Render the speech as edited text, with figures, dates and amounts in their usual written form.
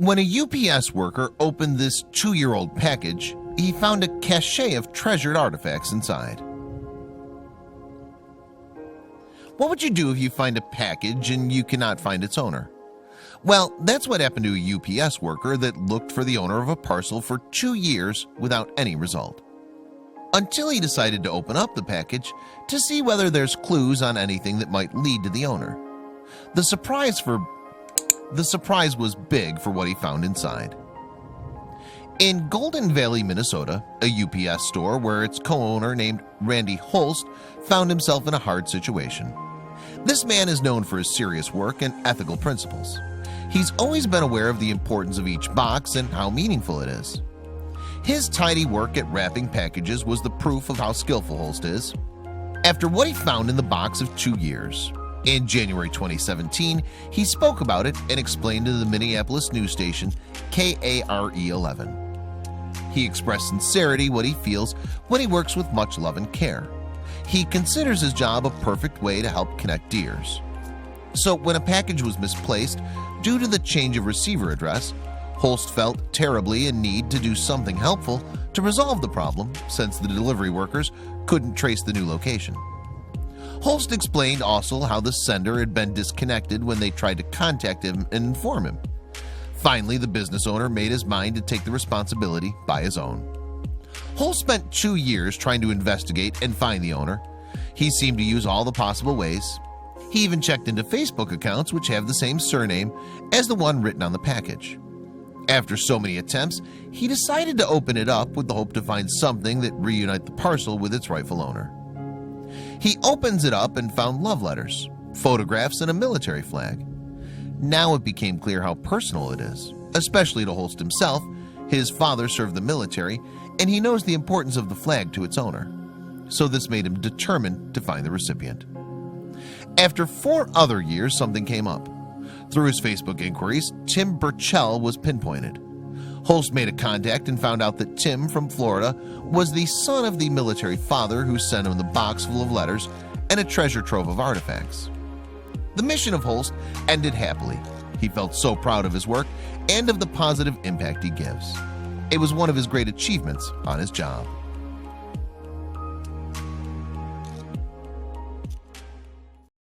When a UPS worker opened this 2-year-old package, he found a cache of treasured artifacts inside. What would you do if you find a package and you cannot find its owner? Well, that's what happened to a UPS worker that looked for the owner of a parcel for 2 years without any result, until he decided to open up the package to see whether there's clues on anything that might lead to the owner. The surprise was big for what he found inside. In Golden Valley, Minnesota, a UPS store where its co-owner named Randy Holst found himself in a hard situation. This man is known for his serious work and ethical principles. He's always been aware of the importance of each box and how meaningful it is. His tidy work at wrapping packages was the proof of how skillful Holst is. After what he found in the box of 2 years, in January 2017, he spoke about it and explained to the Minneapolis news station KARE11. He expressed sincerity what he feels when he works with much love and care. He considers his job a perfect way to help connect ears. So when a package was misplaced due to the change of receiver address, Holst felt terribly in need to do something helpful to resolve the problem since the delivery workers couldn't trace the new location. Holst explained also how the sender had been disconnected when they tried to contact him and inform him. Finally, the business owner made his mind to take the responsibility by his own. Holst spent 2 years trying to investigate and find the owner. He seemed to use all the possible ways. He even checked into Facebook accounts which have the same surname as the one written on the package. After so many attempts, he decided to open it up with the hope to find something that reunite the parcel with its rightful owner. He opens it up and found love letters, photographs, and a military flag. Now it became clear how personal it is, especially to Holst himself. His father served the military, and he knows the importance of the flag to its owner. So this made him determined to find the recipient. After 4 other years, something came up. Through his Facebook inquiries, Tim Burchell was pinpointed. Holst made a contact and found out that Tim from Florida was the son of the military father who sent him the box full of letters and a treasure trove of artifacts. The mission of Holst ended happily. He felt so proud of his work and of the positive impact he gives. It was one of his great achievements on his job.